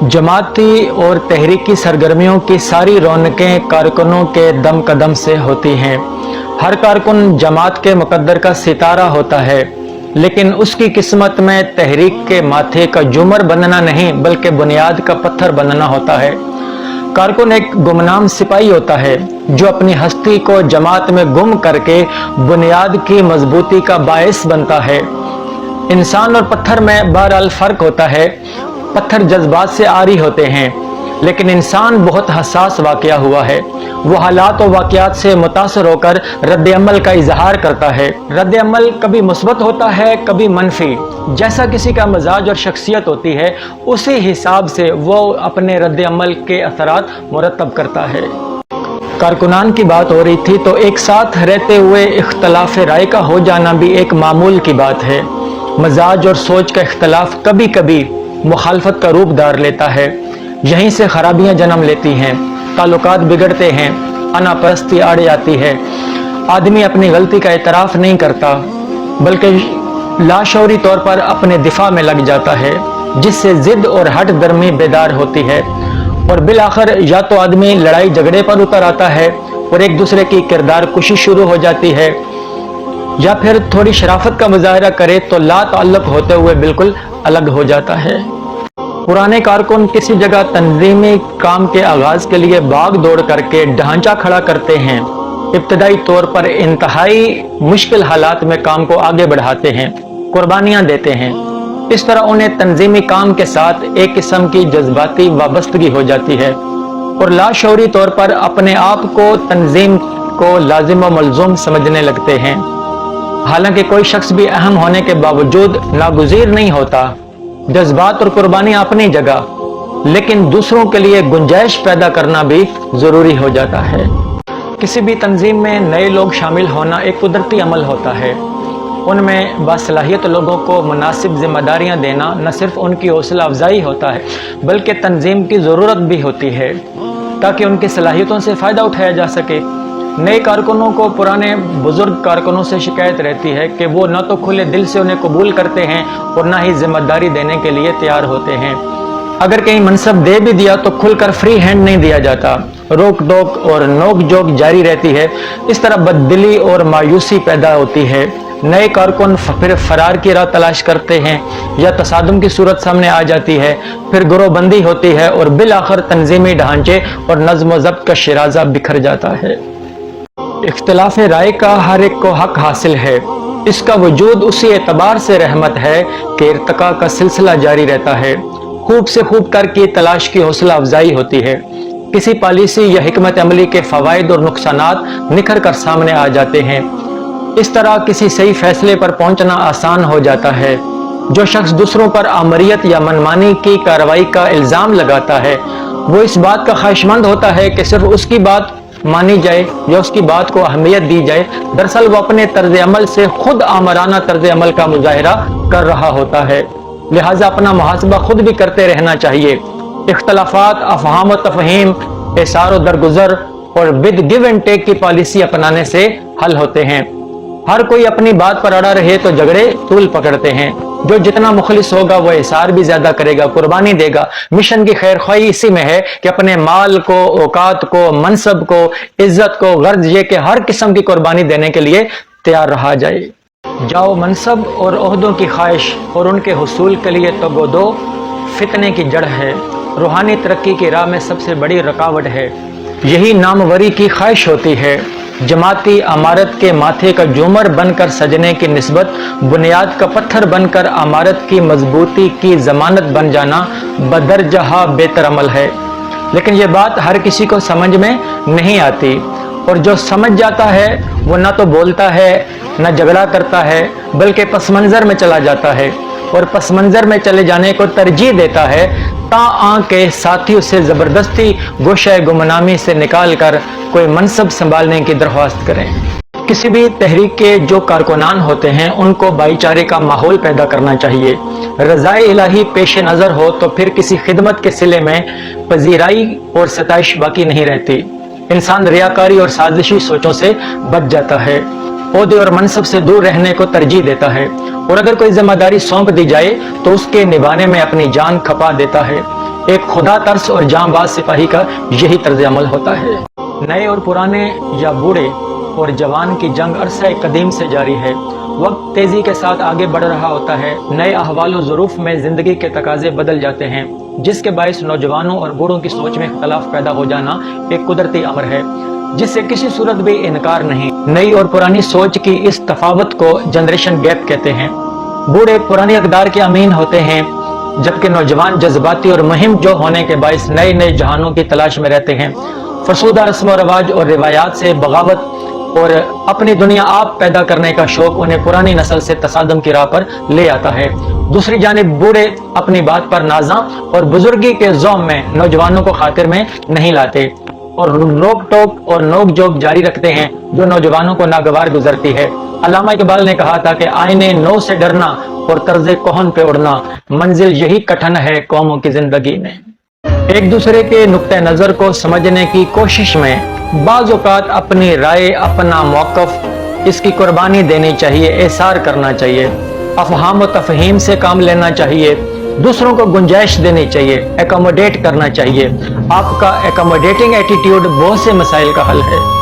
जमाती और तहरीकी सरगर्मियों की सारी रौनकें कारकुनों के दम कदम से होती हैं। हर कारकुन जमात के मुकद्दर का सितारा होता है, लेकिन उसकी किस्मत में तहरीक के माथे का झूमर बनना नहीं बल्कि बुनियाद का पत्थर बनना होता है। कारकुन एक गुमनाम सिपाही होता है जो अपनी हस्ती को जमात में गुम करके बुनियाद की मजबूती का बायस बनता है। इंसान और पत्थर में बहरहाल फर्क होता है। पत्थर जज्बात से आरी होते हैं, लेकिन इंसान बहुत हसास वाकया हुआ है। वो हालात और वाकयात से मुतासर होकर रद्द अमल का इजहार करता है। रद्द अमल कभी मुस्बत होता है, कभी मनफी। जैसा किसी का मजाज और शख्सियत होती है, उसी हिसाब से वो अपने रद्द अमल के असरात मुरतब करता है। कारकुनान की बात हो रही थी तो एक साथ रहते हुए इख्तलाफ राय का हो जाना भी एक मामूल की बात है। मजाज और सोच का इख्तलाफ कभी कभी मुखालफत का रूप धार लेता है। यहीं से खराबियां जन्म लेती हैं, ताल्लुकात बिगड़ते हैं, अनापरस्ती आड़ जाती है। आदमी अपनी गलती का एतराफ़ नहीं करता बल्कि लाशौरी तौर पर अपने दिफा में लग जाता है, जिससे जिद और हट दर्मी बेदार होती है और बिल आखिर या तो आदमी लड़ाई झगड़े पर उतर आता है और एक दूसरे की किरदार कुशी शुरू हो जाती है, या फिर थोड़ी शराफत का मुजाहरा करे तो ला ताल्लुक होते हुए बिल्कुल अलग हो जाता है। पुराने कारकुन किसी जगह तंजीमी काम के आगाज के लिए भाग दौड़ करके ढांचा खड़ा करते हैं। इब्तदाई तौर पर इंतहाई मुश्किल हालात में काम को आगे बढ़ाते हैं, कुर्बानियां देते हैं। इस तरह उन्हें तंजीमी काम के साथ एक किस्म की जज्बाती वाबस्तगी हो जाती है और लाशौरी तौर पर अपने आप को तंजीम को लाजिम व मलजूम समझने लगते हैं। हालांकि कोई शख्स भी अहम होने के बावजूद नागुज़ीर नहीं होता। जज्बात और कुर्बानी अपनी जगह, लेकिन दूसरों के लिए गुंजाइश पैदा करना भी जरूरी हो जाता है। किसी भी तंजीम में नए लोग शामिल होना एक कुदरती अमल होता है। उनमें बासलाहियत लोगों को मुनासिब जिम्मेदारियां देना न सिर्फ उनकी हौसला अफजाई होता है बल्कि तंजीम की ज़रूरत भी होती है ताकि उनकी सलाहियतों से फ़ायदा उठाया जा सके। नए कारकुनों को पुराने बुजुर्ग कारकुनों से शिकायत रहती है कि वो न तो खुले दिल से उन्हें कबूल करते हैं और न ही जिम्मेदारी देने के लिए तैयार होते हैं। अगर कहीं मनसब दे भी दिया तो खुलकर फ्री हैंड नहीं दिया जाता। रोक टोक और नोक जोक जारी रहती है। इस तरह बददिली और मायूसी पैदा होती है। नए कारकुन फिर फरार की राह तलाश करते हैं या तसादुम की सूरत सामने आ जाती है, फिर गिरोहबंदी होती है और बिल आखिर तंजीमी ढांचे और नज़्म व ज़ब्त का शिराजा बिखर जाता है। इख्तिलाफ राय का हर एक को हक हासिल है। इसका वजूद उसी एतबार से रहमत है कि इर्तिका का सिलसिला जारी रहता है। खूब से खूब कर की तलाश की हौसला अफजाई होती है। किसी पॉलिसी या हिकमत अमली के फवाइद और नुकसानात निखर कर सामने आ जाते हैं। इस तरह किसी सही फैसले पर पहुंचना आसान हो जाता है। जो शख्स दूसरों पर आमरियत या मनमानी की कार्रवाई का इल्ज़ाम लगाता है, वो इस बात का ख्वाहिशमंद होता है कि सिर्फ उसकी बात मानी जाए या उसकी बात को अहमियत दी जाए। दरअसल वो अपने तर्ज अमल से खुद आमराना तर्ज अमल का मुजाहिरा कर रहा होता है। लिहाजा अपना मुहासबा खुद भी करते रहना चाहिए। इख्तलाफात अफहाम व तफहीम, एसार व दरगुजर और विद गिव एंड टेक की पॉलिसी अपनाने से हल होते हैं। हर कोई अपनी बात पर अड़ा रहे तो झगड़े तूल पकड़ते हैं। जो जितना मुखलिस होगा वो इसार भी ज्यादा करेगा, कुर्बानी देगा। मिशन की खैर ख्वाही इसी में है कि अपने माल को, औकात को, मनसब को, इज्जत को, गर्ज ये कि हर किस्म की कुर्बानी देने के लिए तैयार रहा जाए। जाओ मनसब और ओहदों की ख्वाहिश और उनके हुसूल के लिए तो गोदो फितने की जड़ है। रूहानी तरक्की की राह में सबसे बड़ी रुकावट है। यही नामवरी की ख्वाहिश होती है। जमाती अमारत के माथे का झूमर बनकर सजने की निस्बत बुनियाद का पत्थर बनकर अमारत की मजबूती की जमानत बन जाना बदरजहा बेहतर अमल है। लेकिन ये बात हर किसी को समझ में नहीं आती और जो समझ जाता है वो ना तो बोलता है न झगड़ा करता है बल्कि पस मंज़र में चला जाता है और पस मंज़र में चले जाने को तरजीह देता है तां के साथी उसे ज़बरदस्ती गोशे गुमनामी से निकाल कर कोई मनसब संभालने की दरख्वास्त करें। किसी भी तहरीक के जो कारकुनान होते हैं उनको भाईचारे का माहौल पैदा करना चाहिए। रज़ाए इलाही पेश नज़र हो तो फिर किसी खिदमत के सिले में पजीराई और सताइश बाकी नहीं रहती। इंसान रियाकारी और साजिशी सोचों से बच जाता है, ओहदे और मनसब से दूर रहने को तरजीह देता है और अगर कोई जिम्मेदारी सौंप दी जाए तो उसके निभाने में अपनी जान खपा देता है। एक खुदा तरस और जांबाज सिपाही का यही तर्ज अमल होता है। नए और पुराने या बूढ़े और जवान की जंग अरसा कदीम से जारी है। वक्त तेजी के साथ आगे बढ़ रहा होता है। नए अहवाल और ज़रूफ में जिंदगी के तकाजे बदल जाते हैं, जिसके बायस नौजवानों और बूढ़ों की सोच में इख्तलाफ पैदा हो जाना एक कुदरती अमर है, जिससे किसी सूरत भी इनकार नहीं। नई और पुरानी सोच की इस तफावत को जनरेशन गैप कहते हैं। बूढ़े पुरानी अक़दार के अमीन होते हैं, जबकि नौजवान जज्बाती और मुहिम जो होने के बायस नए नए जहानों की तलाश में रहते हैं। फसूदा रस्म व रवाज और रिवायात से बगावत और अपनी दुनिया आप पैदा करने का शौक उन्हें पुरानी नस्ल से तसादम की राह पर ले आता है। दूसरी जानिब बूढ़े अपनी बात पर नाजा और बुजुर्गी के ज़ौम में नौजवानों को खातिर में नहीं लाते और रोक टोक और नोक जोक जारी रखते हैं, जो नौजवानों को नागवार गुजरती है। अल्लामा इकबाल ने कहा था कि आईने नो से डरना और तर्ज कोहन पे उड़ना, मंजिल यही कठिन है कौमों की जिंदगी में। एक दूसरे के नुक्ते नज़र को समझने की कोशिश में बाज़ औक़ात अपनी राय, अपना मौक़िफ़, इसकी कुर्बानी देनी चाहिए, एसार करना चाहिए, अफ़हाम व तफ़हीम से काम लेना चाहिए, दूसरों को गुंजाइश देनी चाहिए, एकोमोडेट करना चाहिए। आपका एकोमोडेटिंग एटीट्यूड बहुत से मसाइल का हल है।